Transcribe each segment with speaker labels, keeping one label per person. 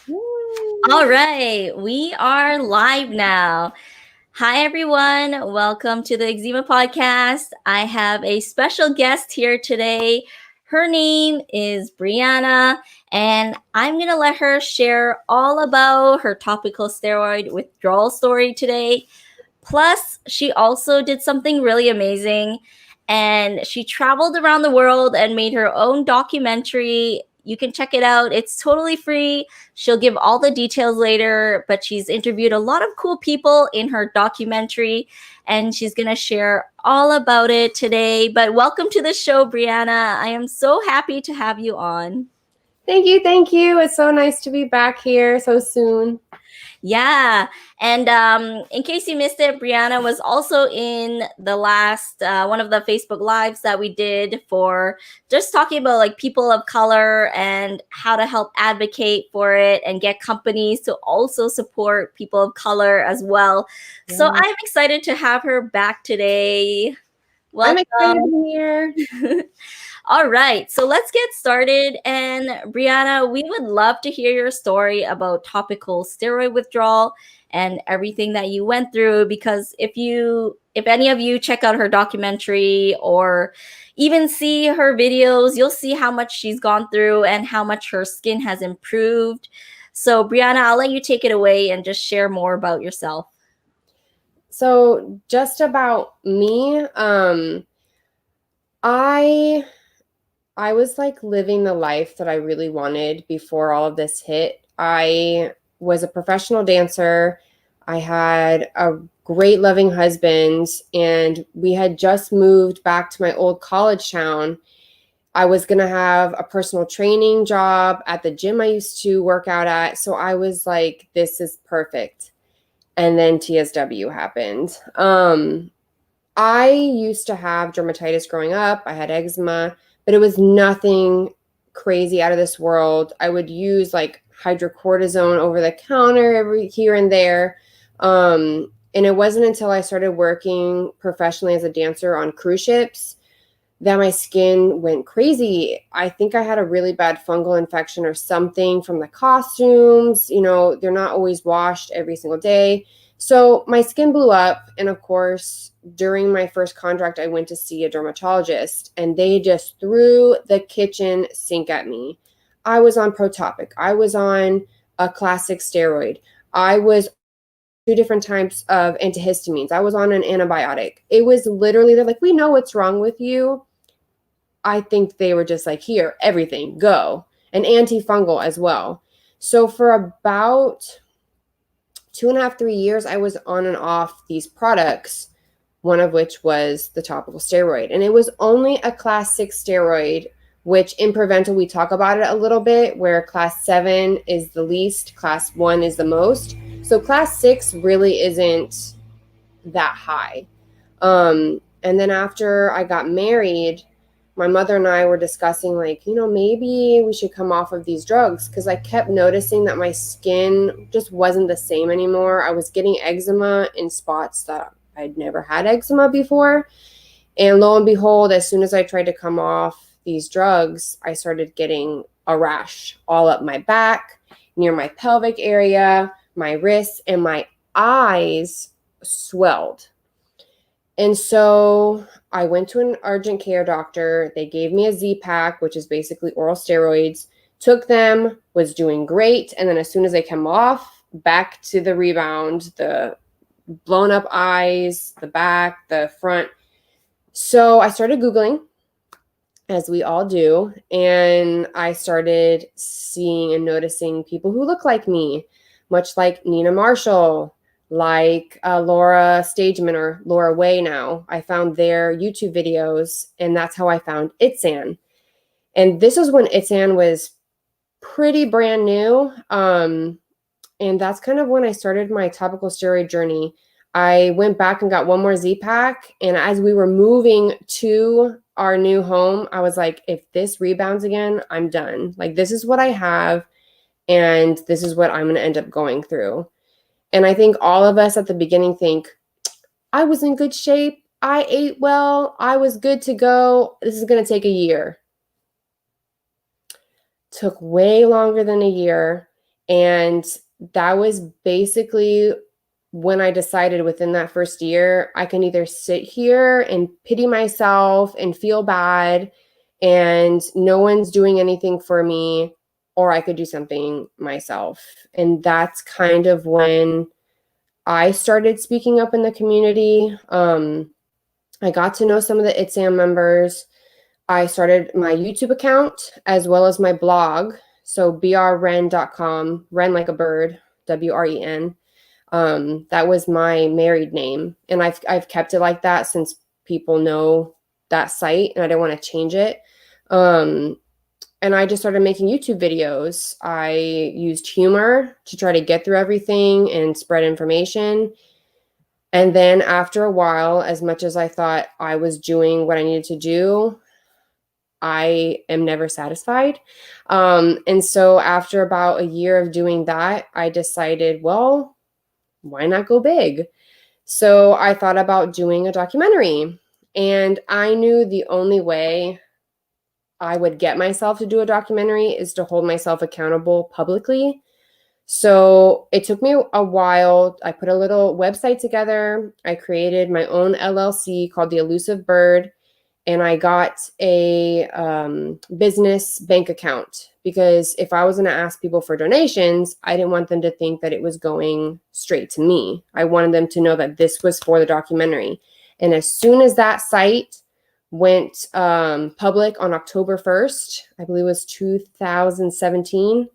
Speaker 1: All right, we are live now. Hi, everyone. Welcome to the Eczema podcast. I have a special guest here today. Her name is Briana, and I'm going to let her share all about her topical steroid withdrawal story today. Plus, she also did something really amazing, and she traveled around the world and made her own documentary. You can check it out. It's totally free. She'll give all the details later, but she's interviewed a lot of cool people in her documentary, and she's going to share all about it today. But welcome to the show, Briana. I am so happy to have you on.
Speaker 2: Thank you. Thank you. It's so nice to be back here so soon.
Speaker 1: Yeah. And in case you missed it, Briana was also in the last one of the Facebook Lives that we did for just talking about like people of color and how to help advocate for it and get companies to also support people of color as well. Yeah. So I'm excited to have her back today.
Speaker 2: Welcome. I'm excited to be here.
Speaker 1: All right, so let's get started. And Briana, we would love to hear your story about topical steroid withdrawal and everything that you went through, because if any of you check out her documentary or even see her videos, you'll see how much she's gone through and how much her skin has improved. So Briana, I'll let you take it away and just share more about yourself.
Speaker 2: So just about me, I was like living the life that I really wanted before all of this hit. I was a professional dancer. I had a great loving husband, and we had just moved back to my old college town. I was going to have a personal training job at the gym I used to work out at. So I was like, this is perfect. And then TSW happened. I used to have dermatitis growing up. I had eczema, but it was nothing crazy out of this world. I would use like hydrocortisone over the counter every here and there. And it wasn't until I started working professionally as a dancer on cruise ships that my skin went crazy. I think I had a really bad fungal infection or something from the costumes. You know, they're not always washed every single day. So my skin blew up. And of course, during my first contract, I went to see a dermatologist, and they just threw the kitchen sink at me. I was on Protopic. I was on a classic steroid. I was 2 different types of antihistamines. I was on an antibiotic. It was literally, they're like, we know what's wrong with you. I think they were just like, here, everything, go. An antifungal as well. So for about 2.5, 3 years, I was on and off these products, one of which was the topical steroid. And it was only a class 6 steroid, which in Prevental, we talk about it a little bit, where class 7 is the least, class 1 is the most. So class 6 really isn't that high. And then after I got married, my mother and I were discussing like, maybe we should come off of these drugs, because I kept noticing that my skin just wasn't the same anymore. I was getting eczema in spots that I'd never had eczema before. And lo and behold, as soon as I tried to come off these drugs, I started getting a rash all up my back, near my pelvic area, my wrists, and my eyes swelled. And so I went to an urgent care doctor. They gave me a Z-Pak, which is basically oral steroids, took them, was doing great. And then as soon as they came off, back to the rebound, the blown up eyes, the back, the front. So I started Googling, as we all do. And I started seeing and noticing people who look like me, much like Nina Marshall, like Laura Stageman, or Laura Way now. I found their YouTube videos, and that's how I found Itzan. And this is when Itzan was pretty brand new. And that's kind of when I started my topical steroid journey. I went back and got one more Z-Pak. And as we were moving to our new home, I was like, if this rebounds again, I'm done. Like, this is what I have, and this is what I'm going to end up going through. And I think all of us at the beginning think, I was in good shape. I ate well. I was good to go. This is going to take a year. Took way longer than a year. And that was basically when I decided within that first year, I can either sit here and pity myself and feel bad and no one's doing anything for me, or I could do something myself. And that's kind of when I started speaking up in the community. I got to know some of the Eczema members. I started my YouTube account as well as my blog. So brren.com, Ren like a bird, WREN. That was my married name, and I've kept it like that since people know that site, and I didn't want to change it. And I just started making YouTube videos. I used humor to try to get through everything and spread information. And then after a while, as much as I thought I was doing what I needed to do, I am never satisfied. And so after about a year of doing that, I decided, well, why not go big? So I thought about doing a documentary. And I knew the only way I would get myself to do a documentary is to hold myself accountable publicly. So it took me a while. I put a little website together. I created my own LLC called The Elusive Bird. And I got a business bank account, because if I was going to ask people for donations, I didn't want them to think that it was going straight to me. I wanted them to know that this was for the documentary. And as soon as that site went public on October 1st, I believe it was 2017,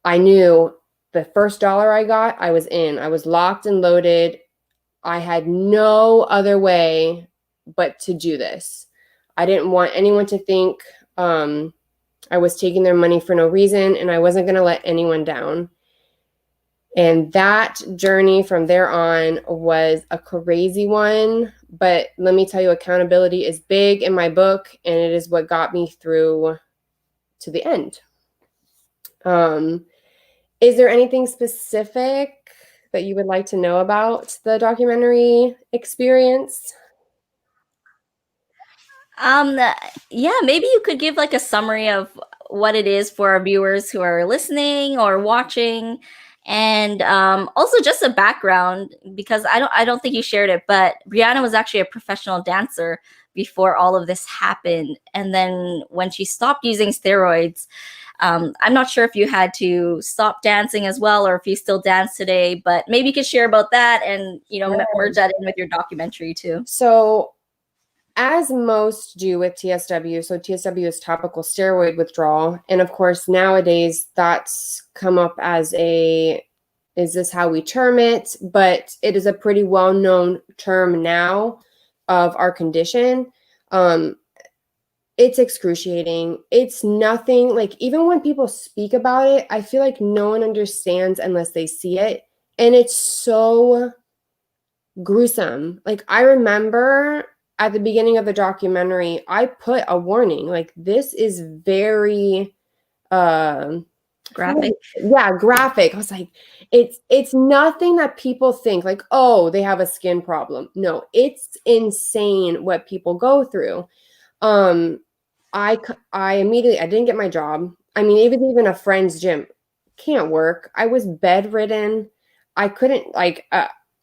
Speaker 2: I knew the first dollar I got, I was in. I was locked and loaded. I had no other way but to do this. I didn't want anyone to think I was taking their money for no reason, and I wasn't going to let anyone down. And that journey from there on was a crazy one. But let me tell you, accountability is big in my book, and it is what got me through to the end. Is there anything specific that you would like to know about the documentary experience?
Speaker 1: Yeah, maybe you could give like a summary of what it is for our viewers who are listening or watching, and also just a background, because I don't think you shared it, but Briana was actually a professional dancer before all of this happened, and then when she stopped using steroids, I'm not sure if you had to stop dancing as well, or if you still dance today, but maybe you could share about that and merge that in with your documentary too.
Speaker 2: So, as most do with TSW, so TSW is topical steroid withdrawal. And of course, nowadays that's come up as is this how we term it? But it is a pretty well-known term now of our condition. It's excruciating. It's nothing, like, even when people speak about it, I feel like no one understands unless they see it. And it's so gruesome. Like, I remember at the beginning of the documentary, I put a warning, like, this is very
Speaker 1: Graphic.
Speaker 2: yeah, graphic. I was like, it's nothing that people think like, oh, they have a skin problem. No, it's insane what people go through. I immediately, I didn't get my job. I mean, even a friend's gym, can't work. I was bedridden. I couldn't, like,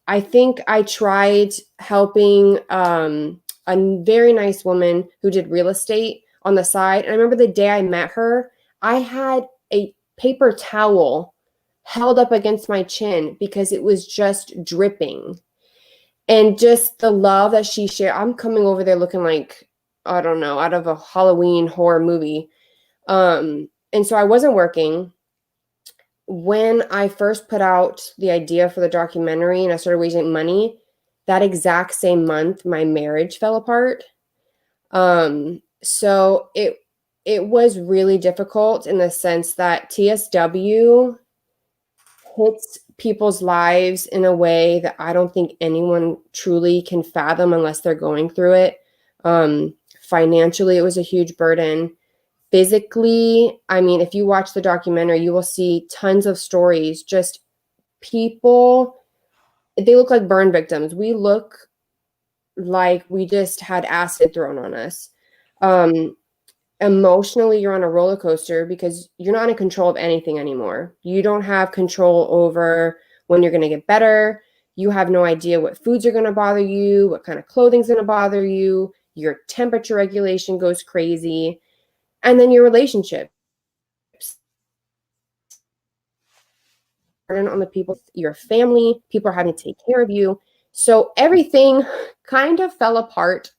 Speaker 2: I think I tried helping a very nice woman who did real estate on the side. And I remember the day I met her, I had a paper towel held up against my chin because it was just dripping. And just the love that she shared. I'm coming over there looking like, I don't know, out of a Halloween horror movie. And so I wasn't working. When I first put out the idea for the documentary and I started raising money, that exact same month, my marriage fell apart. So it was really difficult in the sense that TSW hits people's lives in a way that I don't think anyone truly can fathom unless they're going through it. Financially, it was a huge burden. Physically, I mean, if you watch the documentary, you will see tons of stories. Just people, they look like burn victims. We look like we just had acid thrown on us. emotionally you're on a roller coaster because you're not in control of anything anymore. You don't have control over when you're going to get better. You have no idea what foods are going to bother you, what kind of clothing's going to bother you. Your temperature regulation goes crazy. And then your relationships on the people, your family, people are having to take care of you. So everything kind of fell apart.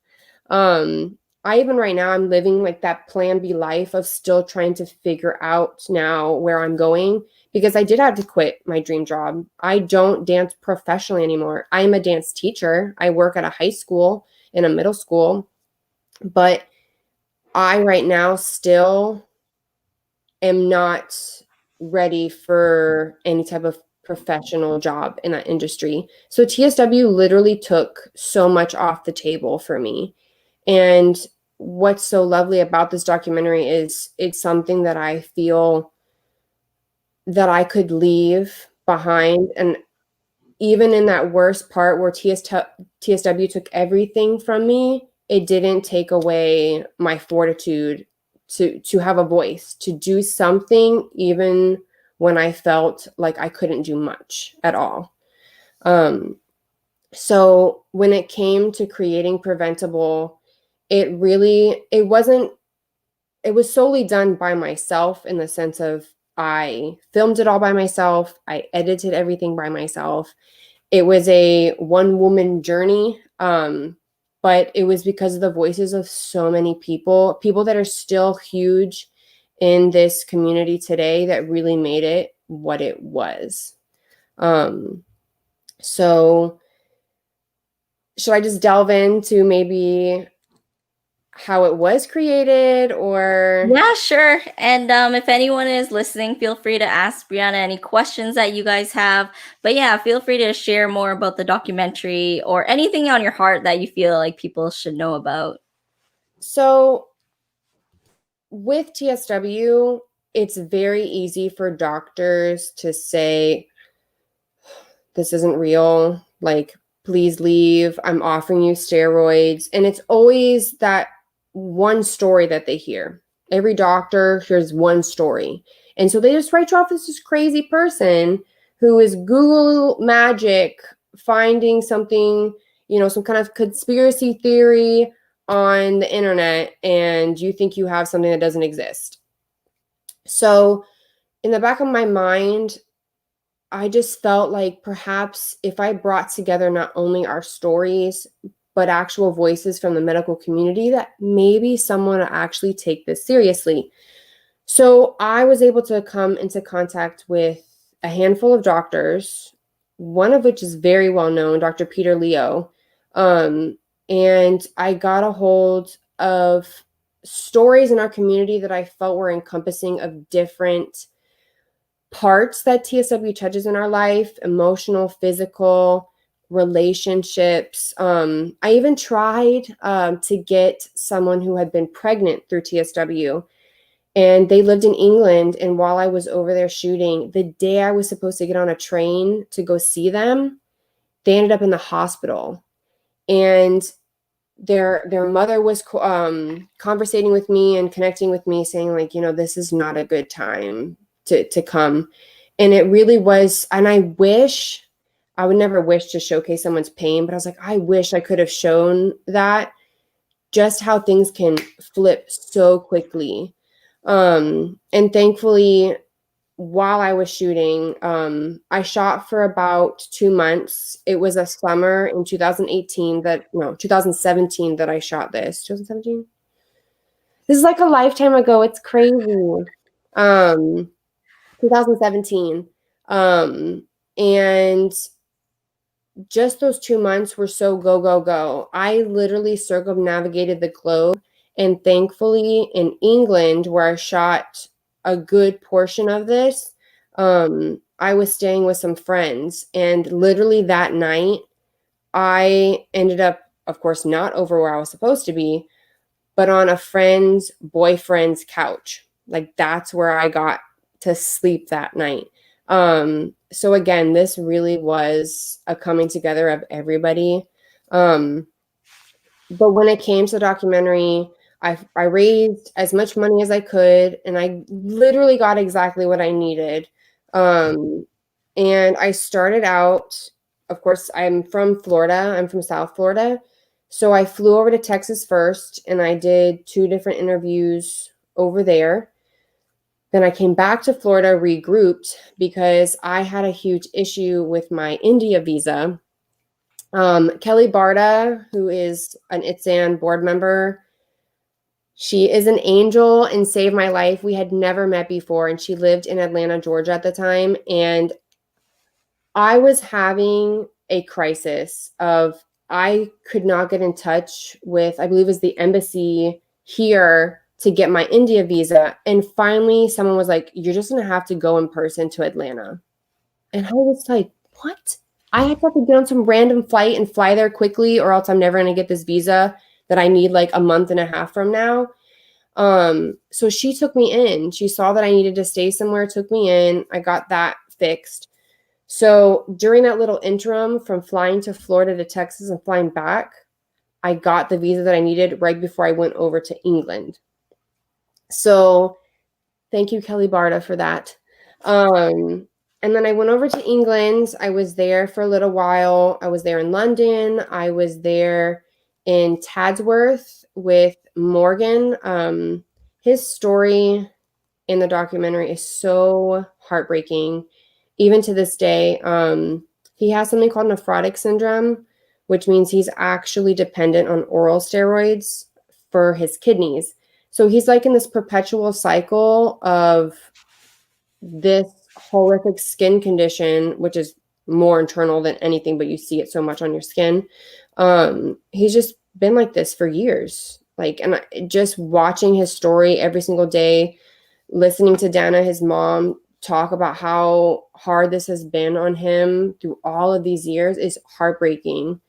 Speaker 2: I even right now, I'm living like that plan B life of still trying to figure out now where I'm going, because I did have to quit my dream job. I don't dance professionally anymore. I'm a dance teacher. I work at a high school and a middle school, but I right now still am not ready for any type of professional job in that industry. So TSW literally took so much off the table for me. And what's so lovely about this documentary is it's something that I feel that I could leave behind. And even in that worst part where TSW took everything from me, it didn't take away my fortitude to have a voice, to do something, even when I felt like I couldn't do much at all. So when it came to creating Preventable, it was solely done by myself, in the sense of I filmed it all by myself. I edited everything by myself. It was a one-woman journey, but it was because of the voices of so many people that are still huge in this community today, that really made it what it was. So should I just delve into maybe how it was created, or?
Speaker 1: Yeah, sure. And if anyone is listening, feel free to ask Briana any questions that you guys have. But yeah, feel free to share more about the documentary or anything on your heart that you feel like people should know about.
Speaker 2: So with TSW, it's very easy for doctors to say, this isn't real, like, please leave, I'm offering you steroids. And it's always that one story that they hear. Every doctor hears one story. And so they just write you off as this crazy person who is Google magic finding something, some kind of conspiracy theory on the internet, and you think you have something that doesn't exist. So in the back of my mind, I just felt like perhaps if I brought together not only our stories, but actual voices from the medical community, that maybe someone would actually take this seriously. So I was able to come into contact with a handful of doctors, one of which is very well known, Dr. Peter Leo. And I got a hold of stories in our community that I felt were encompassing of different parts that TSW touches in our life: emotional, physical, relationships. I even tried to get someone who had been pregnant through TSW, and they lived in England. And while I was over there shooting, the day I was supposed to get on a train to go see them, they ended up in the hospital. And their mother was conversating with me and connecting with me, saying, like, this is not a good time to come. And it really was. And I would never wish to showcase someone's pain, but I was like, I wish I could have shown that, just how things can flip so quickly. And thankfully, while I was shooting, I shot for about 2 months. It was a summer in 2017 that I shot this. 2017? This is like a lifetime ago. It's crazy. 2017. And just those 2 months were so go, go, go. I literally circumnavigated the globe. And thankfully, in England, where I shot a good portion of this, I was staying with some friends. And literally that night, I ended up, of course, not over where I was supposed to be, but on a friend's boyfriend's couch. Like, that's where I got to sleep that night. So again, this really was a coming together of everybody. But when it came to the documentary, I raised as much money as I could, and I literally got exactly what I needed. And I started out, of course, I'm from Florida. I'm from South Florida. So I flew over to Texas first, and I did 2 different interviews over there. Then I came back to Florida, regrouped, because I had a huge issue with my India visa. Kelly Barda, who is an Eczema board member, she is an angel and saved my life. We had never met before, and she lived in Atlanta, Georgia at the time. And I was having a crisis of I could not get in touch with, I believe it was the embassy here to get my India visa. And finally, someone was like, you're just going to have to go in person to Atlanta. And I was like, what? I have to get on some random flight and fly there quickly, or else I'm never going to get this visa that I need like a month and a half from now. So she took me in. She saw that I needed to stay somewhere, took me in. I got that fixed. So during that little interim from flying to Florida to Texas and flying back, I got the visa that I needed right before I went over to England. So thank you, Kelly Barda, for that. And then I went over to England. I was there for a little while. I was there in London. I was there in Tadsworth with Morgan. His story in the documentary is so heartbreaking. Even to this day, he has something called nephrotic syndrome, which means he's actually dependent on oral steroids for his kidneys. So he's like in this perpetual cycle of this horrific skin condition, which is more internal than anything, but you see it so much on your skin. He's just been like this for years. Like, and just watching his story every single day, listening to Dana, his mom, talk about how hard this has been on him through all of these years is heartbreaking.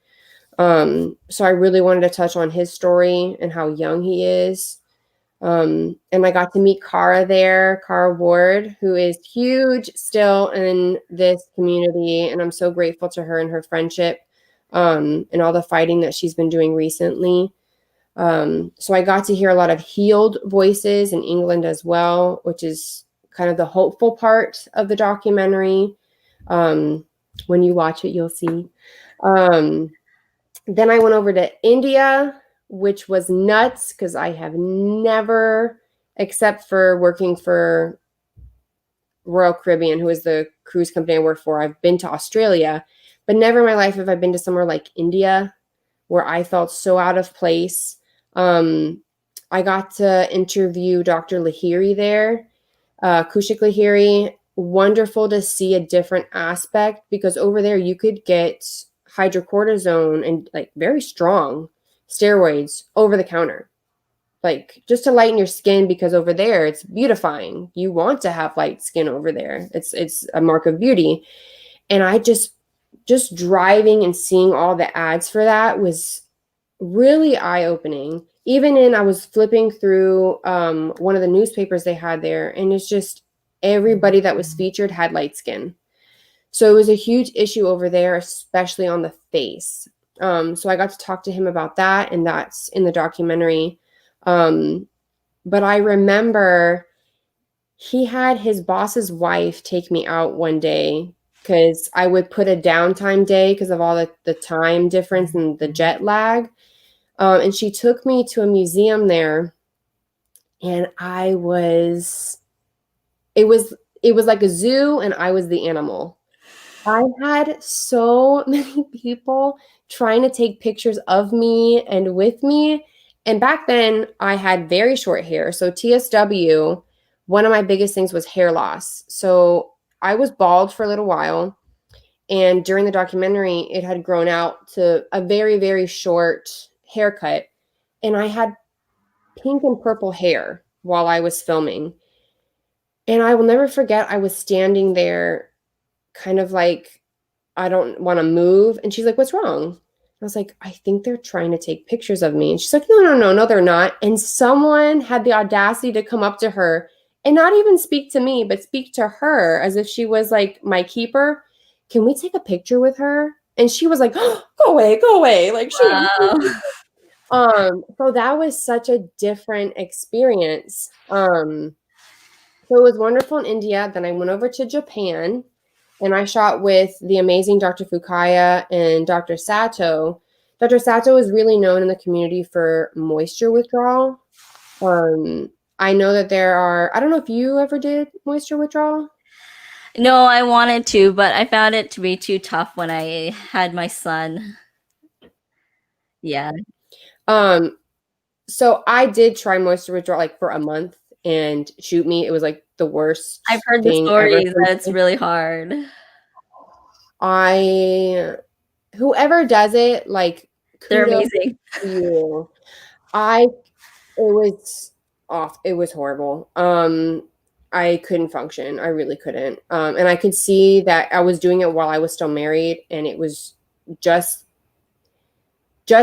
Speaker 2: So I really wanted to touch on his story and how young he is. And I got to meet Cara there, Cara Ward, who is huge still in this community. And I'm so grateful to her and her friendship, and all the fighting that she's been doing recently. So I got to hear a lot of healed voices in England as well, which is kind of the hopeful part of the documentary. When you watch it, you'll see. Then I went over to India, which was nuts because I have never, except for working for Royal Caribbean, who is the cruise company I work for, I've been to Australia, but never in my life have I been to somewhere like India where I felt so out of place. I got to interview Dr. Lahiri there, Kushik Lahiri. Wonderful to see a different aspect, because over there you could get hydrocortisone and like very strong steroids over the counter, like just to lighten your skin, because over there it's beautifying. You want to have light skin over there. It's a mark of beauty. And I just driving and seeing all the ads for that was really eye-opening. I was flipping through one of the newspapers they had there, and it's just everybody that was featured had light skin. So it was a huge issue over there, especially on the face. So I got to talk to him about that, and that's in the documentary. But I remember he had his boss's wife take me out one day because I would put a downtime day because of all the time difference and the jet lag. And she took me to a museum there, and it was like a zoo, and I was the animal. I had so many people trying to take pictures of me and with me. And back then I had very short hair. So TSW, one of my biggest things was hair loss. So I was bald for a little while. And during the documentary, it had grown out to a very, very short haircut. And I had pink and purple hair while I was filming. And I will never forget, I was standing there kind of like, I don't want to move. And she's like, what's wrong? I was like, I think they're trying to take pictures of me. And she's like, no, they're not. And someone had the audacity to come up to her and not even speak to me, but speak to her as if she was like my keeper. Can we take a picture with her? And she was like, oh, go away. Like,
Speaker 1: Wow.
Speaker 2: So that was such a different experience. So it was wonderful in India. Then I went over to Japan and I shot with the amazing Dr. Fukaya and Dr. Sato. Dr. Sato is really known in the community for moisture withdrawal. Um, I know that I don't know if you ever did moisture withdrawal.
Speaker 1: No, I wanted to, but I found it to be too tough when I had my son. Yeah.
Speaker 2: Um, so I did try moisture withdrawal like for a month and shoot me, it was like the
Speaker 1: I've
Speaker 2: worst
Speaker 1: heard the
Speaker 2: thing ever
Speaker 1: stories
Speaker 2: for
Speaker 1: that it's
Speaker 2: me.
Speaker 1: really hard.
Speaker 2: I Whoever does it, like
Speaker 1: They're
Speaker 2: kudos
Speaker 1: amazing.
Speaker 2: to you. I It was off. It was horrible. I couldn't function. I really couldn't. And I could see that I was doing it while I was still married, and it was just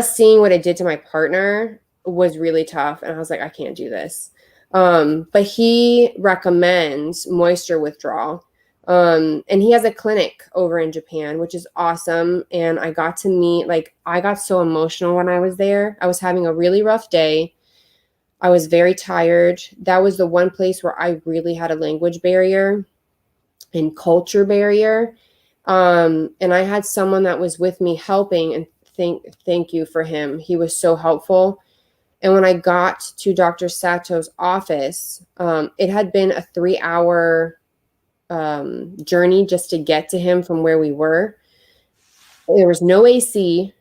Speaker 2: seeing what it did to my partner was really tough. And I was like, I can't do this. But he recommends moisture withdrawal. And he has a clinic over in Japan, which is awesome. And I got to meet, like, I got so emotional when I was there. I was having a really rough day. I was very tired. That was the one place where I really had a language barrier and culture barrier. And I had someone that was with me helping, and thank you for him. He was so helpful. And when I got to Dr. Sato's office, it had been a 3-hour journey just to get to him from where we were. There was no AC.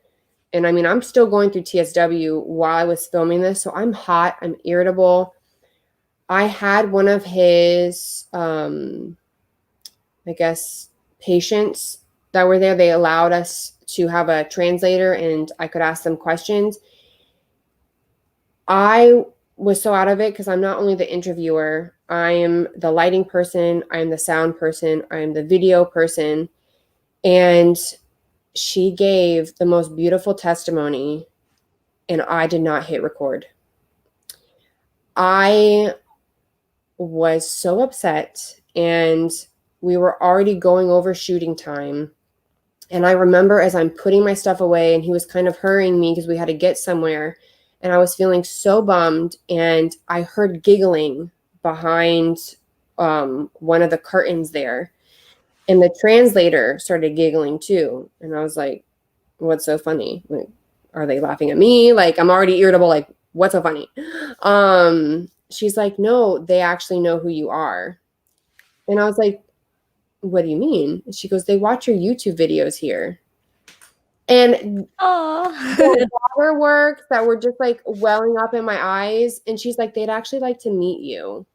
Speaker 2: And I mean, I'm still going through TSW while I was filming this. So I'm hot, I'm irritable. I had one of his, I guess, patients that were there. They allowed us to have a translator and I could ask them questions. I was so out of it because I'm not only the interviewer, I am the lighting person, I am the sound person, I am the video person. And she gave the most beautiful testimony, and I did not hit record. I was so upset, and we were already going over shooting time. And I remember as I'm putting my stuff away, and he was kind of hurrying me because we had to get somewhere, and I was feeling so bummed, and I heard giggling behind one of the curtains there. And the translator started giggling too. And I was like, what's so funny? Like, are they laughing at me? Like, I'm already irritable. Like, what's so funny? She's like, no, they actually know who you are. And I was like, what do you mean? And she goes, they watch your YouTube videos here. And
Speaker 1: Oh.
Speaker 2: waterworks that were just like welling up in my eyes. And she's like, they'd actually like to meet you.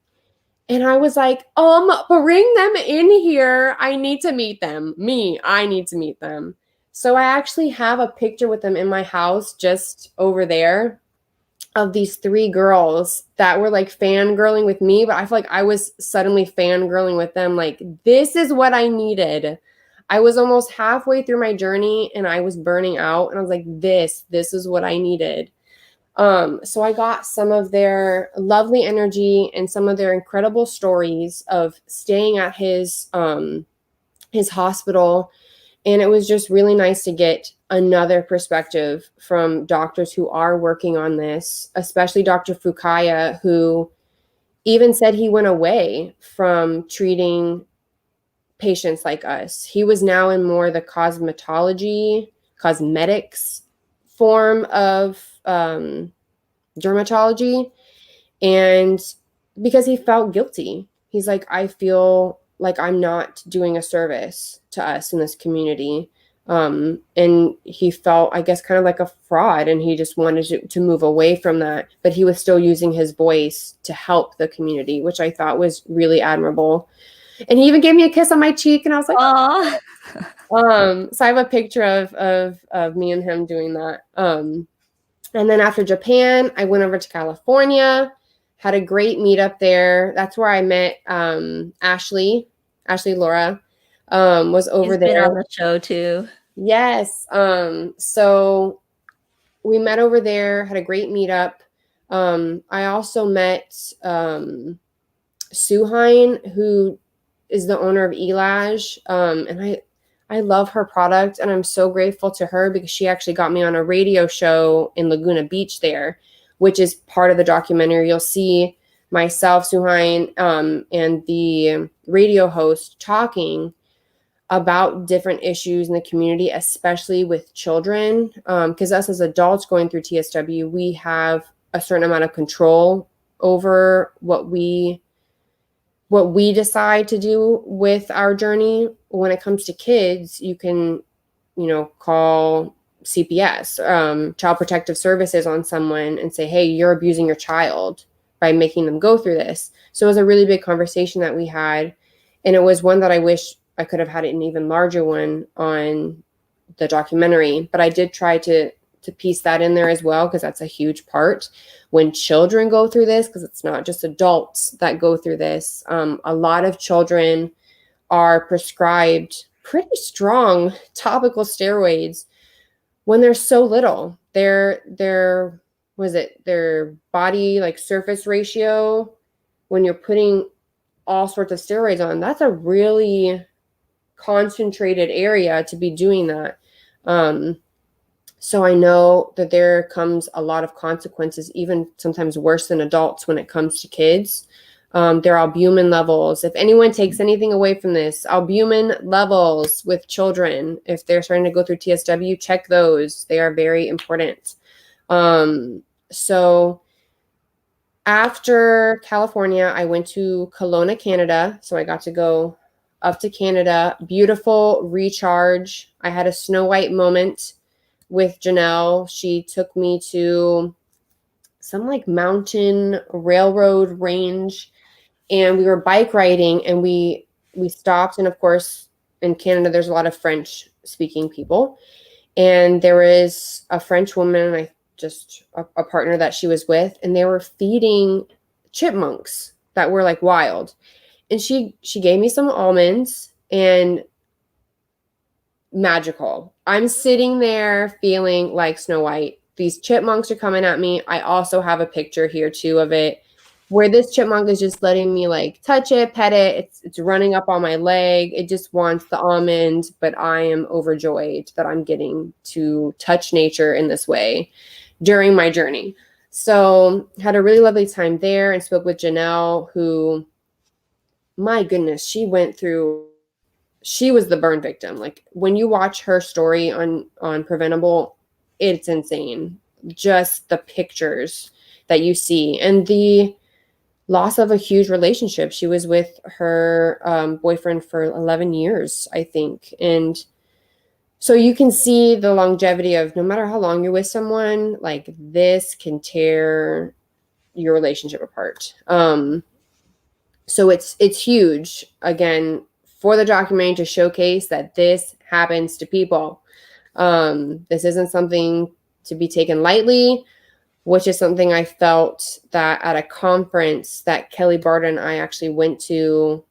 Speaker 2: And I was like, bring them in here. I need to meet them. I need to meet them. So I actually have a picture with them in my house just over there of these 3 girls that were like fangirling with me, but I feel like I was suddenly fangirling with them. Like, this is what I needed. I was almost halfway through my journey and I was burning out, and I was like, this is what I needed. So I got some of their lovely energy and some of their incredible stories of staying at his hospital. And it was just really nice to get another perspective from doctors who are working on this, especially Dr. Fukaya, who even said he went away from treating patients like us. He was now in more the cosmetics form of dermatology. And because he felt guilty, he's like, I feel like I'm not doing a service to us in this community. And he felt, I guess, kind of like a fraud, and he just wanted to move away from that. But he was still using his voice to help the community, which I thought was really admirable. And he even gave me a kiss on my cheek, and I was like,
Speaker 1: Oh.
Speaker 2: so I have a picture of me and him doing that. And then after Japan, I went over to California, had a great meetup there. That's where I met Ashley Laura, was over
Speaker 1: He's been
Speaker 2: there.
Speaker 1: on the show too.
Speaker 2: Yes. So we met over there, had a great meetup. I also met Suhain, who is the owner of Elage. And I love her product, and I'm so grateful to her because she actually got me on a radio show in Laguna Beach there, which is part of the documentary. You'll see myself, Suhain, and the radio host talking about different issues in the community, especially with children. Because us as adults going through TSW, we have a certain amount of control over what we decide to do with our journey. When it comes to kids, you can, call CPS, Child Protective Services, on someone and say, hey, you're abusing your child by making them go through this. So it was a really big conversation that we had. And it was one that I wish I could have had an even larger one on the documentary. But I did try to piece that in there as well, because that's a huge part when children go through this, because it's not just adults that go through this. A lot of children are prescribed pretty strong topical steroids when they're so little. Their body like surface ratio, when you're putting all sorts of steroids on, that's a really concentrated area to be doing that. So I know that there comes a lot of consequences, even sometimes worse than adults, when it comes to kids. Their albumin levels, if anyone takes anything away from this, albumin levels with children, if they're starting to go through TSW, check those. They are very important. So after California, I went to Kelowna, Canada. So I got to go up to Canada. Beautiful recharge. I had a Snow White moment with Janelle. She took me to some like mountain railroad range, and we were bike riding, and we stopped. And of course, in Canada, there's a lot of French speaking people. And there was a French woman, a partner that she was with, and they were feeding chipmunks that were like wild. And she gave me some almonds, and magical. I'm sitting there feeling like Snow White. These chipmunks are coming at me. I also have a picture here too of it, where this chipmunk is just letting me like touch it, pet it. It's running up on my leg. It just wants the almond, but I am overjoyed that I'm getting to touch nature in this way during my journey. So had a really lovely time there, and spoke with Janelle, who, my goodness, she was the burn victim. Like, when you watch her story on Preventable, it's insane. Just the pictures that you see, and the loss of a huge relationship. She was with her boyfriend for 11 years, I think. And so you can see the longevity of, no matter how long you're with someone, like, this can tear your relationship apart. So it's huge, again, for the documentary, to showcase that this happens to people. This isn't something to be taken lightly, which is something I felt that at a conference that Kelly Barta and I actually went to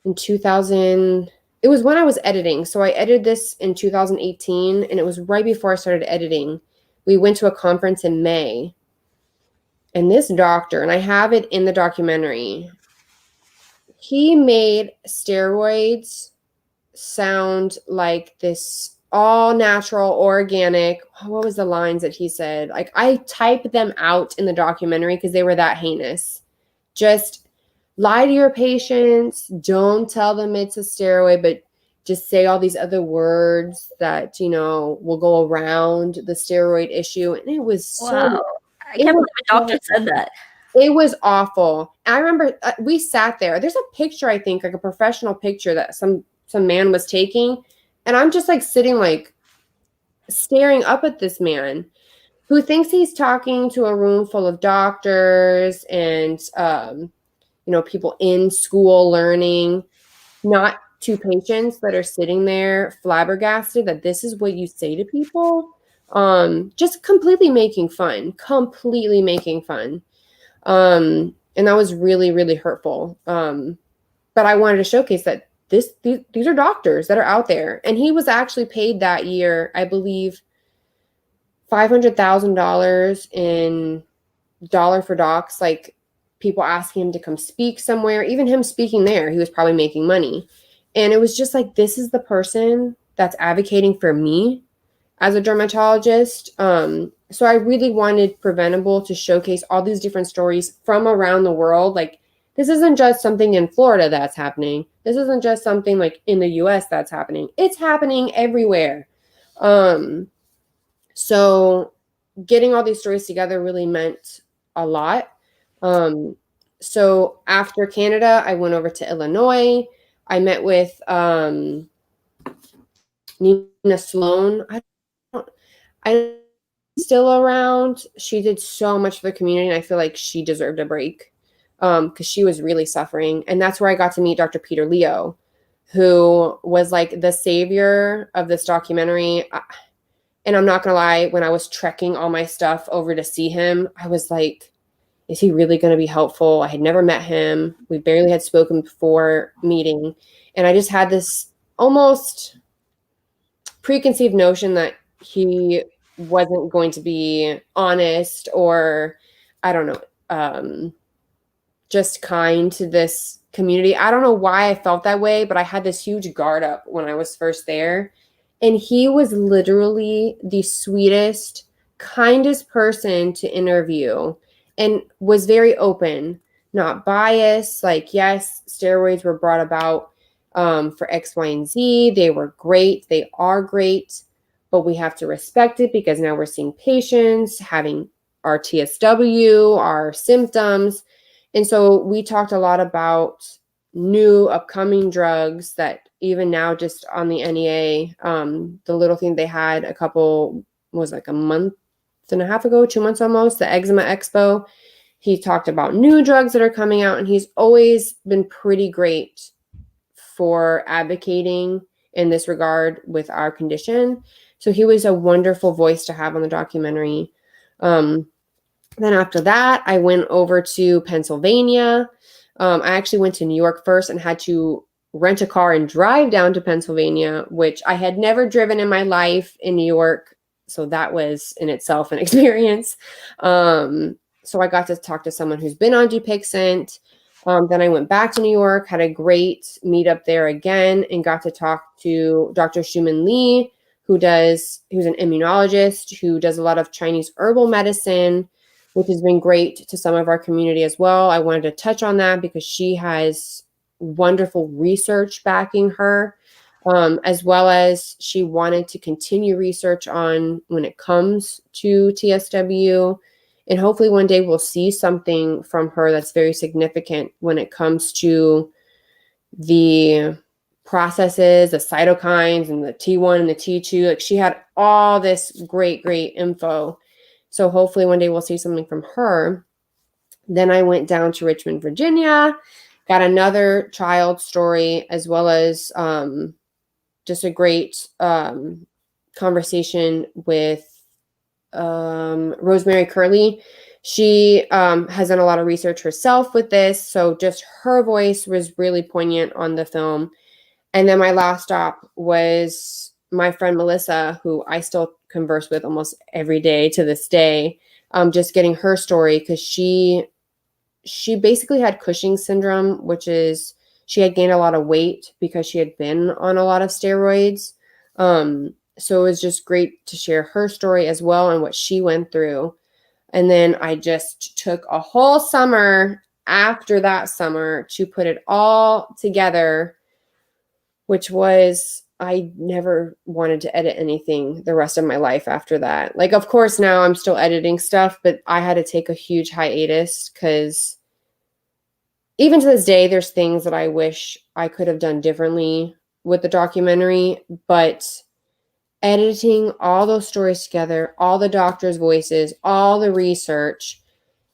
Speaker 2: in 2000. It was when I was editing. So I edited this in 2018, and it was right before I started editing. We went to a conference in May, and this doctor, and I have it in the documentary, he made steroids sound like this all natural, organic. What was the lines that he said? Like, I typed them out in the documentary because they were that heinous. Just lie to your patients. Don't tell them it's a steroid, but just say all these other words that, will go around the steroid issue. And it was
Speaker 1: wow. I can't believe a doctor said that.
Speaker 2: It was awful. I remember we sat there. There's a picture, I think, like a professional picture that some man was taking. And I'm just like sitting, like staring up at this man who thinks he's talking to a room full of doctors and, people in school learning, not to patients that are sitting there flabbergasted that this is what you say to people. Just completely making fun. And that was really, really hurtful. But I wanted to showcase that these are doctors that are out there. And he was actually paid that year, I believe, $500,000 in dollar for docs, like people asking him to come speak somewhere. Even him speaking there, he was probably making money. And it was just like, this is the person that's advocating for me as a dermatologist. So I really wanted Preventable to showcase all these different stories from around the world. Like, this isn't just something in Florida that's happening. This isn't just something like in the US that's happening. It's happening everywhere. So getting all these stories together really meant a lot. So after Canada, I went over to Illinois. I met with Nina Sloan. I'm still around. She did so much for the community, and I feel like she deserved a break because she was really suffering. And that's where I got to meet Dr. Peter Leo, who was like the savior of this documentary. And I'm not going to lie, when I was trekking all my stuff over to see him, I was like, is he really going to be helpful? I had never met him. We barely had spoken before meeting. And I just had this almost preconceived notion that he wasn't going to be honest or, I don't know, just kind to this community. I don't know why I felt that way, but I had this huge guard up when I was first there. And he was literally the sweetest, kindest person to interview and was very open, not biased. Like, yes, steroids were brought about for X, Y, and Z. They were great. They are great, but we have to respect it because now we're seeing patients having our TSW, our symptoms. And so we talked a lot about new upcoming drugs that even now just on the NEA, the little thing they had a couple, was like a month and a half ago, 2 months almost, the Eczema Expo. He talked about new drugs that are coming out, and he's always been pretty great for advocating in this regard with our condition. So he was a wonderful voice to have on the documentary. Then after that, I went over to Pennsylvania. I actually went to New York first and had to rent a car and drive down to Pennsylvania, which I had never driven in my life in New York. So that was in itself an experience. So I got to talk to someone who's been on Dupixent. Then I went back to New York, had a great meetup there again, and got to talk to Dr. Shuman Lee, who's an immunologist who does a lot of Chinese herbal medicine, which has been great to some of our community as well. I wanted to touch on that because she has wonderful research backing her, as well as she wanted to continue research on when it comes to TSW. And hopefully one day we'll see something from her that's very significant when it comes to the processes, the cytokines and the T1 and the T2. Like, she had all this great info. So hopefully one day we'll see something from her. Then I went down to Richmond, Virginia, got another child story, as well as just a great conversation with Rosemary Curley. She has done a lot of research herself with this. So just her voice was really poignant on the film. And then my last stop was my friend Melissa, who I still converse with almost every day to this day, just getting her story, because she basically had Cushing's syndrome, which is she had gained a lot of weight because she had been on a lot of steroids. So it was just great to share her story as well and what she went through. And then I just took a whole summer after that summer to put it all together, which was, I never wanted to edit anything the rest of my life after that. Like, of course, now I'm still editing stuff, but I had to take a huge hiatus because even to this day, there's things that I wish I could have done differently with the documentary. But editing all those stories together, all the doctors' voices, all the research,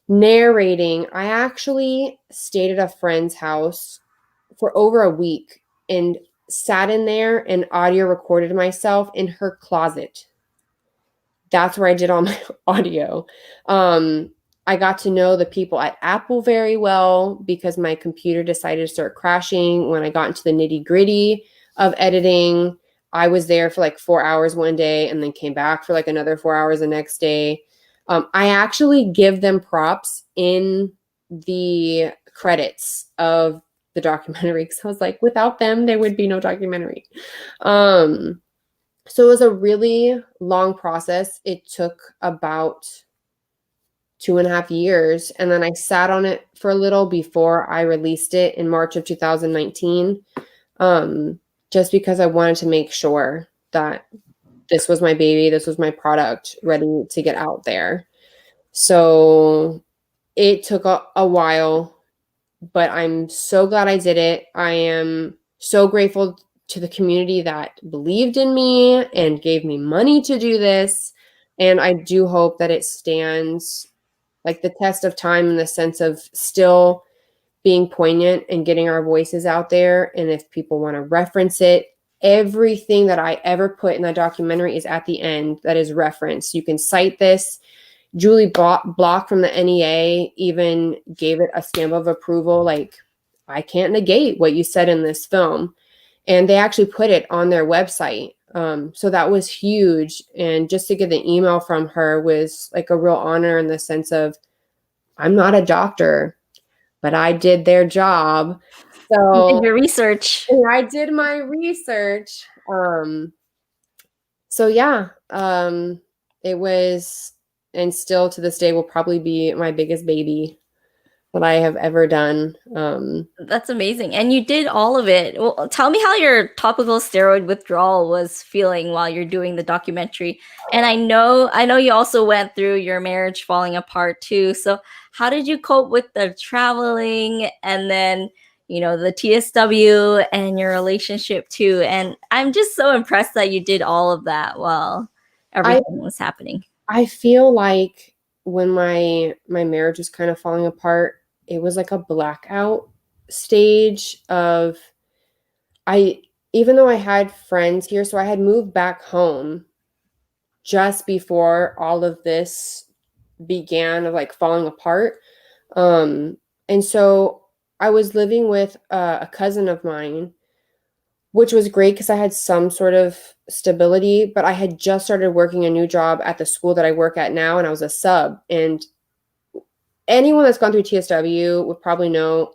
Speaker 2: narrating, I actually stayed at a friend's house for over a week and sat in there and audio recorded myself in her closet. That's where I did all my audio. I got to know the people at Apple very well because my computer decided to start crashing when I got into the nitty-gritty of editing. I was there for like 4 hours one day and then came back for like another 4 hours the next day. I actually give them props in the credits of the documentary, because I was like, without them, there would be no documentary. So it was a really long process. It took about 2.5 years. And then I sat on it for a little before I released it in March of 2019, just because I wanted to make sure that this was my baby, this was my product ready to get out there. So it took a while, but I'm so glad I did it. I am so grateful to the community that believed in me and gave me money to do this. And I do hope that it stands like the test of time in the sense of still being poignant and getting our voices out there. And if people want to reference it, everything that I ever put in that documentary is at the end that is referenced. You can cite this. Julie Block from the NEA even gave it a stamp of approval. Like, I can't negate what you said in this film. And they actually put it on their website. So that was huge. And just to get the email from her was like a real honor in the sense of, I'm not a doctor, but I did their job.
Speaker 1: You did
Speaker 2: So
Speaker 1: your research.
Speaker 2: I did my research. So yeah, it was, and still to this day will probably be my biggest baby that I have ever done.
Speaker 1: That's amazing. And you did all of it. Well, tell me how your topical steroid withdrawal was feeling while you're doing the documentary. And I know you also went through your marriage falling apart too. So how did you cope with the traveling and then, the TSW and your relationship too? And I'm just so impressed that you did all of that while everything was happening.
Speaker 2: I feel like when my marriage was kind of falling apart, it was like a blackout stage of even though I had friends here, so I had moved back home just before all of this began of like falling apart. And so I was living with a cousin of mine, which was great because I had some sort of stability, but I had just started working a new job at the school that I work at now, and I was a sub. And anyone that's gone through TSW would probably know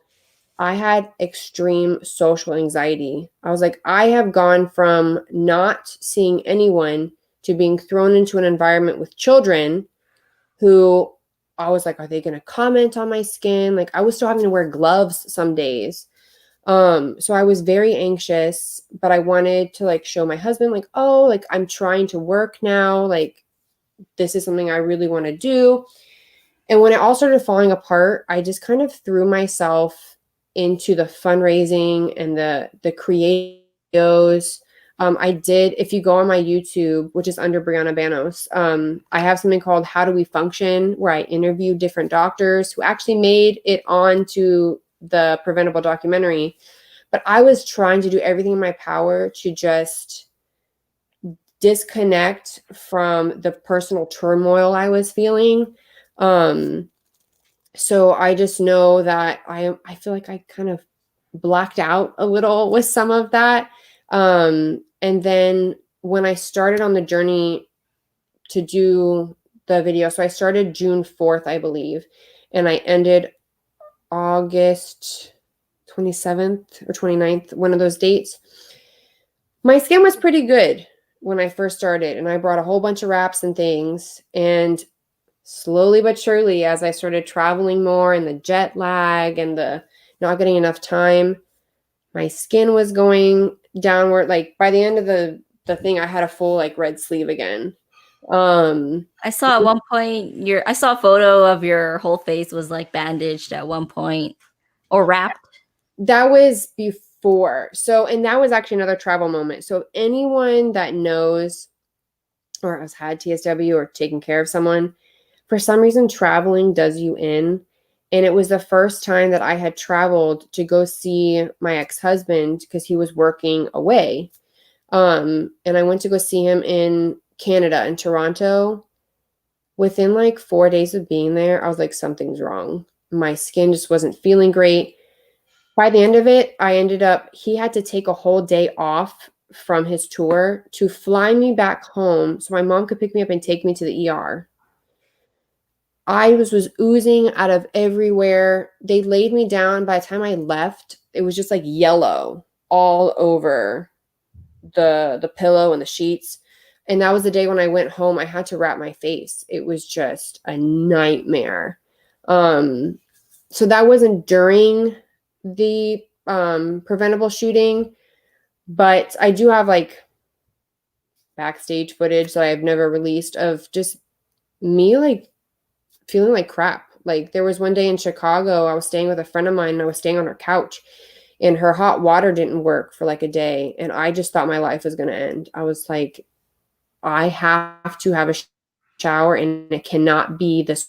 Speaker 2: I had extreme social anxiety. I was like, I have gone from not seeing anyone to being thrown into an environment with children who I was like, are they going to comment on my skin? Like, I was still having to wear gloves some days. So I was very anxious, but I wanted to like show my husband like, oh, like I'm trying to work now. Like, this is something I really want to do. And when it all started falling apart, I just kind of threw myself into the fundraising and the creatives. I did, if you go on my YouTube, which is under Briana Banos, I have something called How Do We Function, where I interview different doctors who actually made it onto the Preventable documentary. But I was trying to do everything in my power to just disconnect from the personal turmoil I was feeling. So I just know that I feel like I kind of blacked out a little with some of that. And then when I started on the journey to do the video, so I started June 4th, I believe, and I ended August 27th or 29th, one of those dates. My skin was pretty good when I first started, and I brought a whole bunch of wraps and things. And slowly but surely, as I started traveling more and the jet lag and the not getting enough time, my skin was going downward. Like by the end of the thing, I had a full like red sleeve again.
Speaker 1: I saw at one point I saw a photo of your whole face was like bandaged at one point or wrapped.
Speaker 2: That was before. So, and that was actually another travel moment. So anyone that knows or has had TSW or taken care of someone, for some reason, traveling does you in. And it was the first time that I had traveled to go see my ex-husband because he was working away. And I went to go see him in Canada, in Toronto. Within like 4 days of being there, I was like, something's wrong. My skin just wasn't feeling great. By the end of it, he had to take a whole day off from his tour to fly me back home so my mom could pick me up and take me to the ER. I was oozing out of everywhere. They laid me down. By the time I left, it was just like yellow all over the pillow and the sheets. And that was the day when I went home. I had to wrap my face. It was just a nightmare. So that wasn't during the preventable shooting, but I do have like backstage footage that I've never released of just me like feeling like crap. Like there was one day in Chicago, I was staying with a friend of mine and I was staying on her couch and her hot water didn't work for like a day. And I just thought my life was going to end. I was like, I have to have a shower and it cannot be this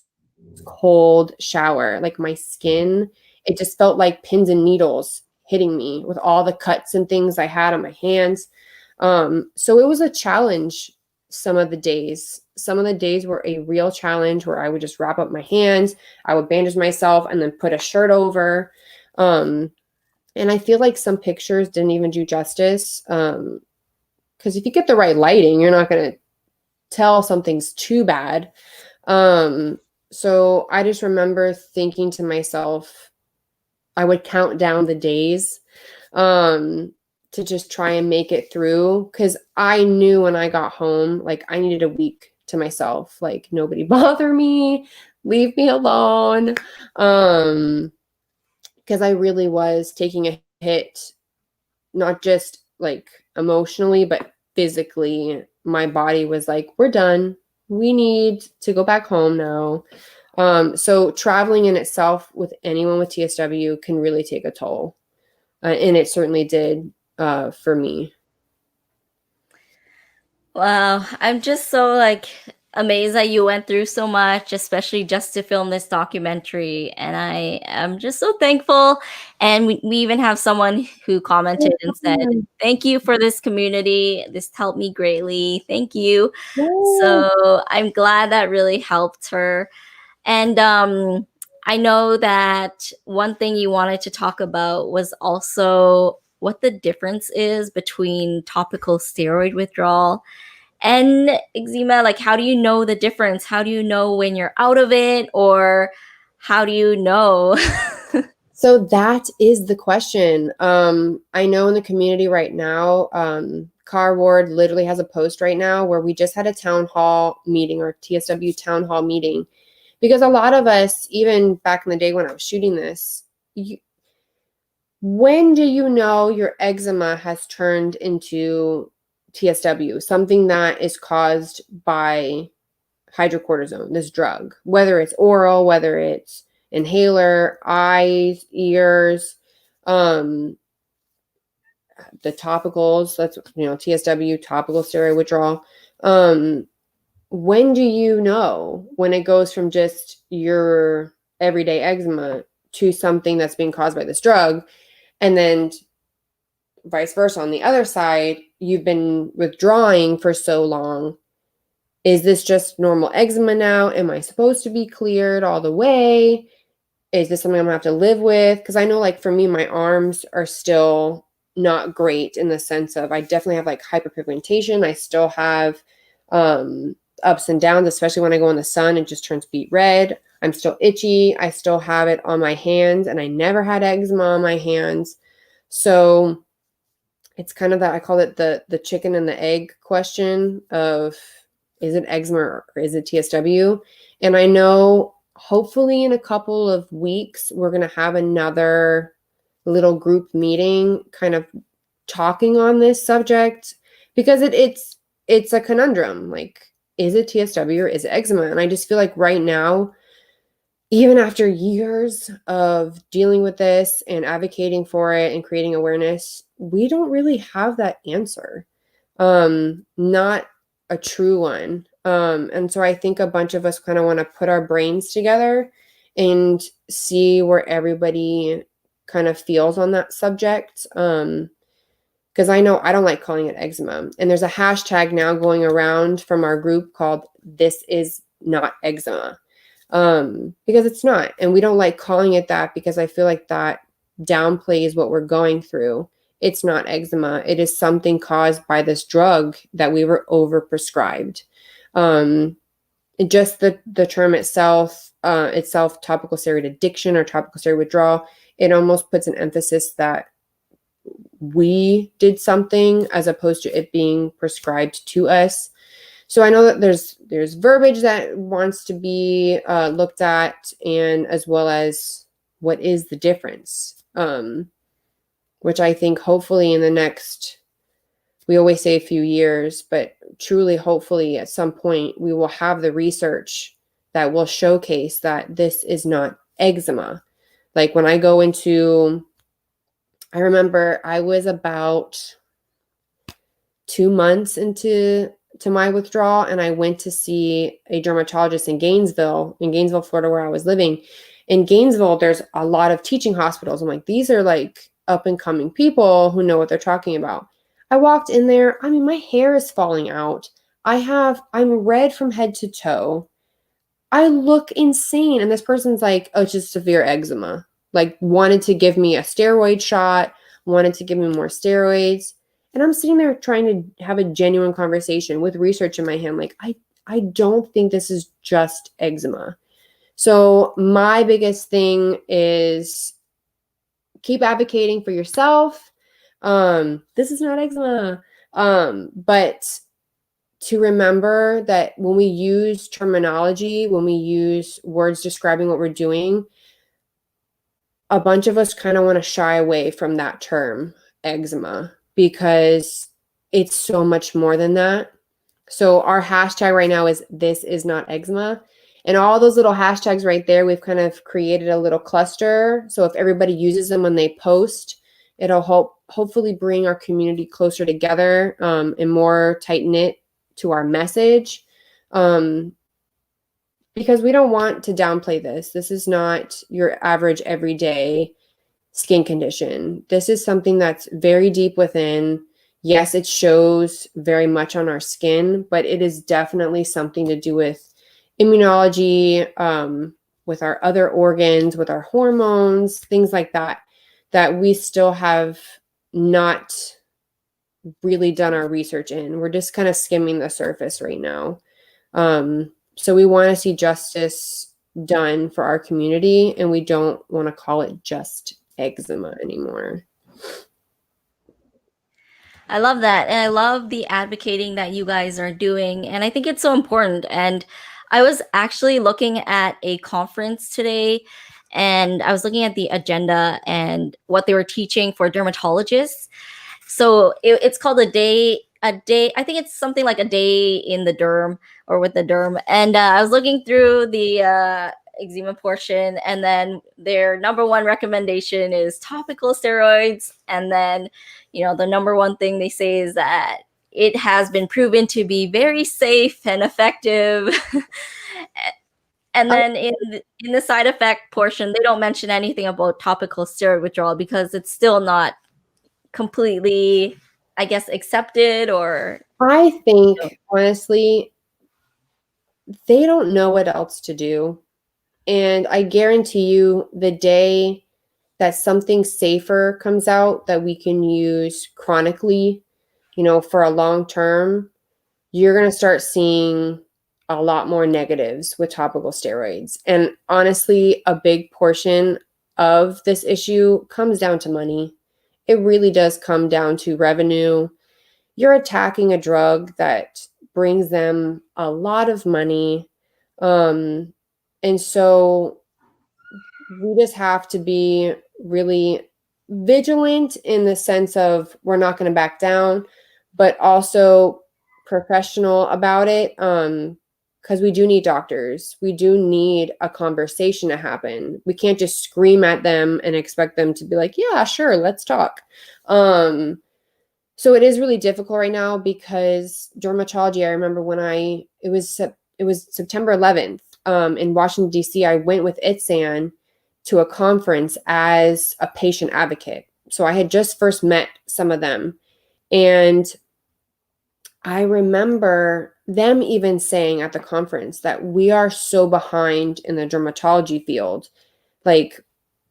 Speaker 2: cold shower. Like my skin, it just felt like pins and needles hitting me with all the cuts and things I had on my hands. So it was a challenge. Some of the days were a real challenge where I would just wrap up my hands, I would bandage myself and then put a shirt over. And I feel like some pictures didn't even do justice. Because if you get the right lighting, you're not going to tell something's too bad. So I just remember thinking to myself, I would count down the days to just try and make it through. Because I knew when I got home, like I needed a week to myself. Like nobody bother me, leave me alone. Because I really was taking a hit, not just like emotionally, but physically. My body was like, we're done. We need to go back home now. So traveling in itself with anyone with TSW can really take a toll. And it certainly did for me.
Speaker 1: Wow, I'm just so like amazed that you went through so much, especially just to film this documentary. And I am just so thankful. And we even have someone who commented and said, "Thank you for this community. This helped me greatly. Thank you." So I'm glad that really helped her. And I know that one thing you wanted to talk about was also what the difference is between topical steroid withdrawal and eczema. Like, how do you know the difference? How do you know when you're out of it, or how do you know?
Speaker 2: So that is the question. I know in the community right now, Car Ward literally has a post right now where we just had a town hall meeting, or TSW town hall meeting, because a lot of us, even back in the day when I was shooting this, when do you know your eczema has turned into TSW, something that is caused by hydrocortisone, this drug, whether it's oral, whether it's inhaler, eyes, ears, the topicals, that's, TSW, topical steroid withdrawal. When do you know when it goes from just your everyday eczema to something that's being caused by this drug? And then vice versa. On the other side, you've been withdrawing for so long. Is this just normal eczema now? Am I supposed to be cleared all the way? Is this something I'm gonna have to live with? Because I know, like, for me, my arms are still not great in the sense of I definitely have like hyperpigmentation. I still have ups and downs, especially when I go in the sun, it just turns beet red. I'm still itchy. I still have it on my hands, and I never had eczema on my hands. So it's kind of that, I call it the chicken and the egg question of, is it eczema or is it TSW? And I know hopefully in a couple of weeks, we're going to have another little group meeting kind of talking on this subject, because it's a conundrum. Like, is it TSW or is it eczema? And I just feel like right now, even after years of dealing with this and advocating for it and creating awareness, we don't really have that answer. Not a true one. And so I think a bunch of us kind of want to put our brains together and see where everybody kind of feels on that subject. Because I know I don't like calling it eczema. And there's a hashtag now going around from our group called "This is not eczema." Because it's not. And we don't like calling it that because I feel like that downplays what we're going through. It's not eczema. It is something caused by this drug that we were overprescribed. just the term itself, topical steroid addiction or topical steroid withdrawal, it almost puts an emphasis that we did something as opposed to it being prescribed to us. So I know that there's verbiage that wants to be looked at, and as well as what is the difference, which I think hopefully in the next, we always say a few years, but truly hopefully at some point we will have the research that will showcase that this is not eczema. Like when I go into, I remember I was about 2 months into my withdrawal, and I went to see a dermatologist in Gainesville, Florida, where I was living. In Gainesville, there's a lot of teaching hospitals. I'm like, these are like up and coming people who know what they're talking about. I walked in there. I mean, my hair is falling out. I'm red from head to toe. I look insane. And this person's like, oh, it's just severe eczema. Like wanted to give me a steroid shot, wanted to give me more steroids. And I'm sitting there trying to have a genuine conversation with research in my hand. Like, I don't think this is just eczema. So my biggest thing is keep advocating for yourself. This is not eczema. But to remember that when we use terminology, when we use words describing what we're doing, a bunch of us kind of want to shy away from that term, eczema, because it's so much more than that. So our hashtag right now is "this is not eczema." And all those little hashtags right there, we've kind of created a little cluster. So if everybody uses them when they post, it'll hopefully bring our community closer together, and more tight-knit to our message. Because we don't want to downplay this. This is not your average everyday skin condition. This is something that's very deep within. Yes, it shows very much on our skin, but it is definitely something to do with immunology, with our other organs, with our hormones, things like that, that we still have not really done our research in. We're just kind of skimming the surface right now. So we want to see justice done for our community, and we don't want to call it just eczema anymore.
Speaker 1: I love that. And I love the advocating that you guys are doing. And I think it's so important. And I was actually looking at a conference today, and I was looking at the agenda and what they were teaching for dermatologists. So it's called a day. I think it's something like a day in the derm or with the derm. And I was looking through the eczema portion, and then their number one recommendation is topical steroids. And then, the number one thing they say is that it has been proven to be very safe and effective. And then in the side effect portion, they don't mention anything about topical steroid withdrawal because it's still not completely, I guess, accepted. Or
Speaker 2: I think, honestly, they don't know what else to do. And I guarantee you, the day that something safer comes out that we can use chronically, for a long term, you're going to start seeing a lot more negatives with topical steroids. And honestly, a big portion of this issue comes down to money. It really does come down to revenue. You're attacking a drug that brings them a lot of money. And so we just have to be really vigilant in the sense of we're not going to back down, but also professional about it. Because we do need doctors. We do need a conversation to happen. We can't just scream at them and expect them to be like, yeah, sure, let's talk. So it is really difficult right now because dermatology, I remember when it was September 11th in Washington, D.C., I went with Eczema to a conference as a patient advocate. So I had just first met some of them. And I remember them even saying at the conference that we are so behind in the dermatology field. Like,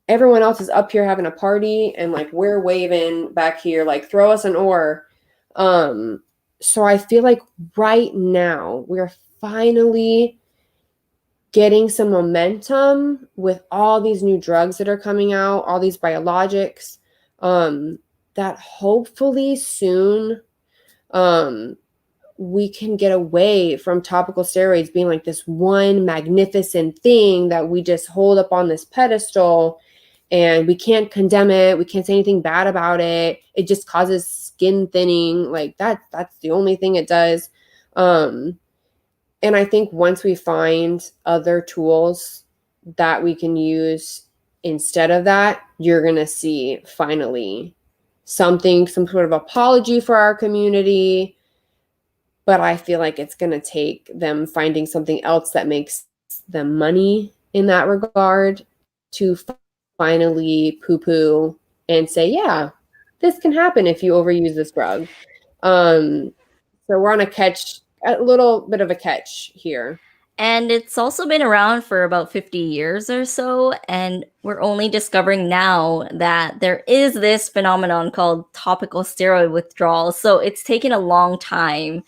Speaker 2: everyone else is up here having a party and like we're waving back here, like throw us an oar. So I feel like right now we're finally getting some momentum with all these new drugs that are coming out, all these biologics, that hopefully soon we can get away from topical steroids being like this one magnificent thing that we just hold up on this pedestal, and we can't condemn it. We can't say anything bad about it. It just causes skin thinning. Like that's the only thing it does. And I think once we find other tools that we can use instead of that, you're going to see finally some sort of apology for our community. But I feel like it's going to take them finding something else that makes them money in that regard to finally poo-poo and say, yeah, this can happen if you overuse this drug. So we're on a little bit of a catch here.
Speaker 1: And it's also been around for about 50 years or so. And we're only discovering now that there is this phenomenon called topical steroid withdrawal. So it's taken a long time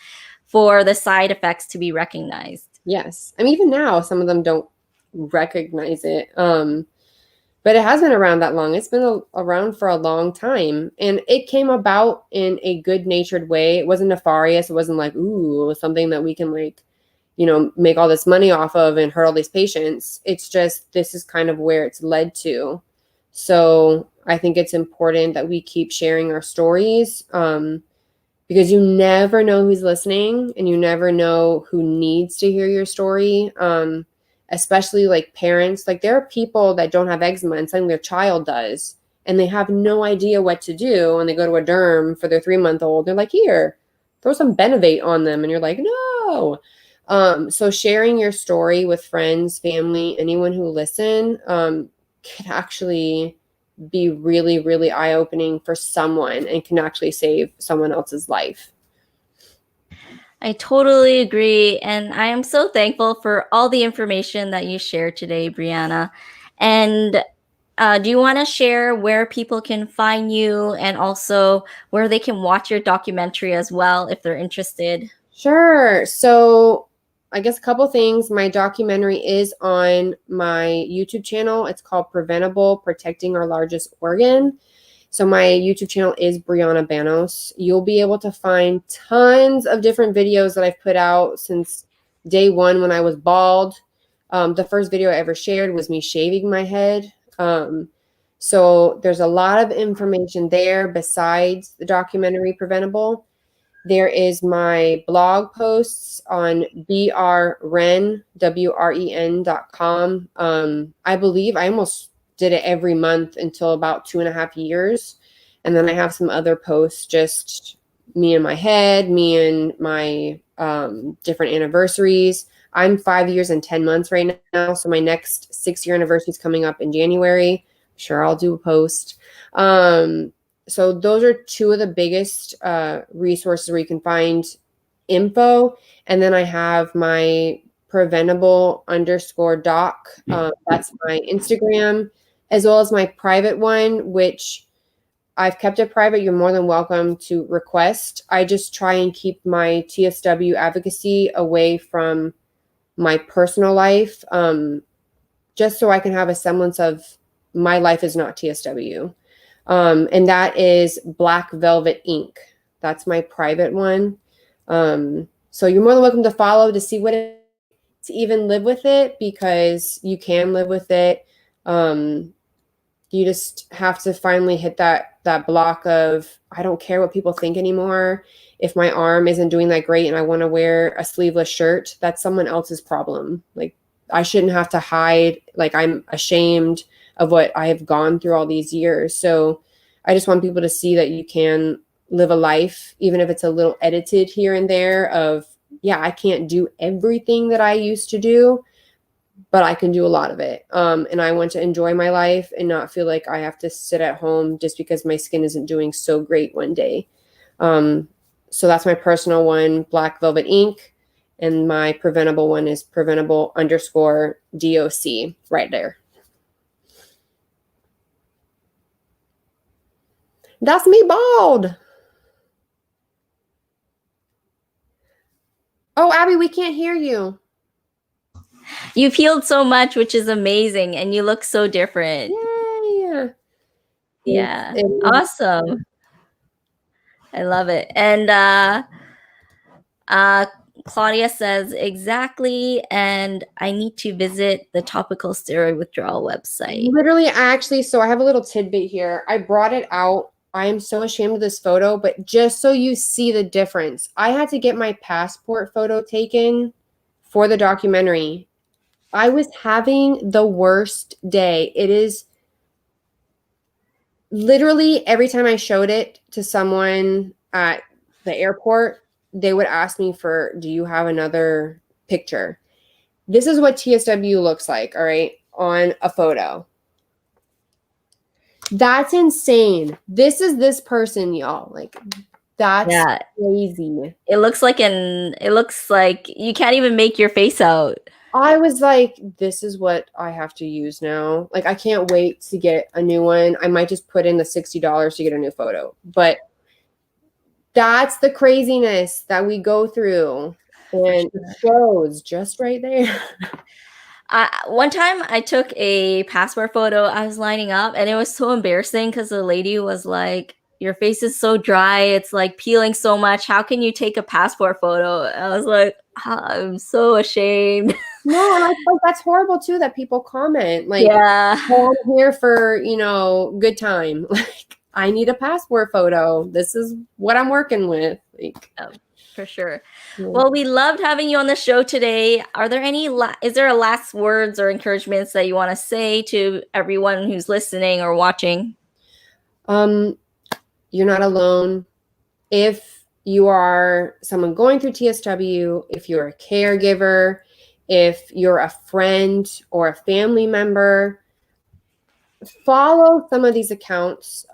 Speaker 1: for the side effects to be recognized.
Speaker 2: Yes. I mean, even now, some of them don't recognize it. But it hasn't been around that long. It's been around for a long time. And it came about in a good-natured way. It wasn't nefarious. It wasn't like, ooh, something that we can make all this money off of and hurt all these patients. It's just, this is kind of where it's led to. So I think it's important that we keep sharing our stories, because you never know who's listening and you never know who needs to hear your story. Especially like parents, like there are people that don't have eczema and suddenly their child does, and they have no idea what to do. And they go to a derm for their 3-month-old. They're like, here, throw some Benevate on them. And you're like, no. So sharing your story with friends, family, anyone who listen, could actually be really, really eye-opening for someone and can actually save someone else's life.
Speaker 1: I totally agree. And I am so thankful for all the information that you shared today, Briana. And do you want to share where people can find you and also where they can watch your documentary as well if they're interested?
Speaker 2: Sure. So I guess a couple things. My documentary is on my YouTube channel. It's called Preventable: Protecting Our Largest Organ. So my YouTube channel is Briana Banos. You'll be able to find tons of different videos that I've put out since day one when I was bald. The first video I ever shared was me shaving my head. So there's a lot of information there besides the documentary Preventable. There is my blog posts on wren.com. I believe I almost did it every month until about 2.5 years. And then I have some other posts, just me and my head, me and my different anniversaries. I'm 5 years and 10 months right now. So my next 6-year anniversary is coming up in January. I'm sure I'll do a post. So those are two of the biggest resources where you can find info. And then I have my preventable_doc. That's my Instagram, as well as my private one, which I've kept it private. You're more than welcome to request. I just try and keep my TSW advocacy away from my personal life, just so I can have a semblance of my life is not TSW. And that is Black Velvet Ink. That's my private one. So you're more than welcome to follow to see what it is to even live with it, because you can live with it. You just have to finally hit that block of, I don't care what people think anymore. If my arm isn't doing that great and I want to wear a sleeveless shirt, that's someone else's problem. Like, I shouldn't have to hide. Like, I'm ashamed of what I have gone through all these years. So I just want people to see that you can live a life, even if it's a little edited here and there of, yeah, I can't do everything that I used to do, but I can do a lot of it. And I want to enjoy my life and not feel like I have to sit at home just because my skin isn't doing so great one day. So that's my personal one, Black Velvet Ink. And my preventable one is preventable_DOC right there. That's me bald. Oh, Abby, we can't hear you.
Speaker 1: You've healed so much, which is amazing, and you look so different.
Speaker 2: Yay!
Speaker 1: Yeah.
Speaker 2: It
Speaker 1: Awesome. I love it. And uh Claudia says exactly, and I need to visit the topical steroid withdrawal website.
Speaker 2: literally, so I have a little tidbit here. I brought it out. I am so ashamed of this photo, but just so you see the difference, I had to get my passport photo taken for the documentary. I was having the worst day. It is literally every time I showed it to someone at the airport, they would ask me do you have another picture? This is what TSW looks like, all right, on a photo. That's insane. This is this person, y'all. Like, that's crazy.
Speaker 1: It looks like you can't even make your face out.
Speaker 2: I was like, this is what I have to use now. Like, I can't wait to get a new one. I might just put in the $60 to get a new photo. But that's the craziness that we go through. And it shows just right there.
Speaker 1: One time I took a passport photo. I was lining up, and it was so embarrassing because the lady was like, your face is so dry. It's like peeling so much. How can you take a passport photo? I was like, I'm so ashamed.
Speaker 2: No, and I think that's horrible too that people comment. Like,
Speaker 1: yeah.
Speaker 2: oh, I'm here for, good time. Like, I need a passport photo. This is what I'm working with. Like,
Speaker 1: for sure. Yeah. Well, we loved having you on the show today. Are there is there a last words or encouragements that you want to say to everyone who's listening or watching?
Speaker 2: You're not alone. If you are someone going through TSW, if you're a caregiver, if you're a friend or a family member, follow some of these accounts.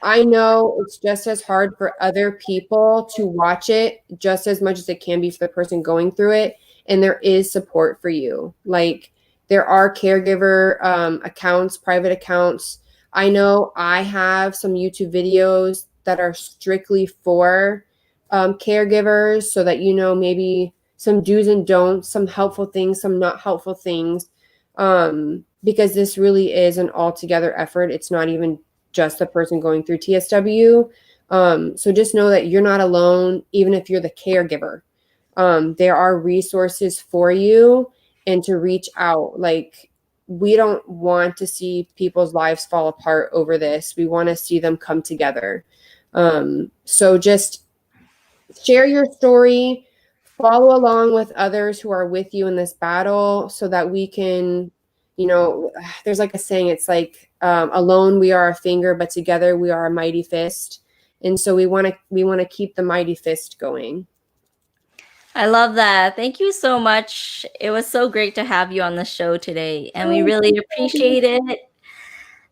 Speaker 2: I know it's just as hard for other people to watch it just as much as it can be for the person going through it. And there is support for you. Like, there are caregiver accounts, private accounts. I know I have some YouTube videos that are strictly for caregivers so that, maybe some do's and don'ts, some helpful things, some not helpful things, because this really is an all-together effort. It's not even just the person going through TSW. So just know that you're not alone, even if you're the caregiver. There are resources for you and to reach out. Like, we don't want to see people's lives fall apart over this. We want to see them come together. So just share your story, follow along with others who are with you in this battle so that we can, there's like a saying, it's like, alone we are a finger, but together we are a mighty fist. And so we want to keep the mighty fist going.
Speaker 1: I love that. Thank you so much. It was so great to have you on the show today, and we really appreciate it.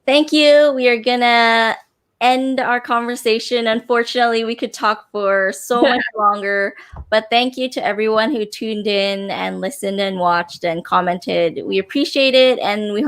Speaker 1: Thank you. We are gonna end our conversation. Unfortunately, we could talk for so much longer, but thank you to everyone who tuned in and listened and watched and commented. We appreciate it, and we hope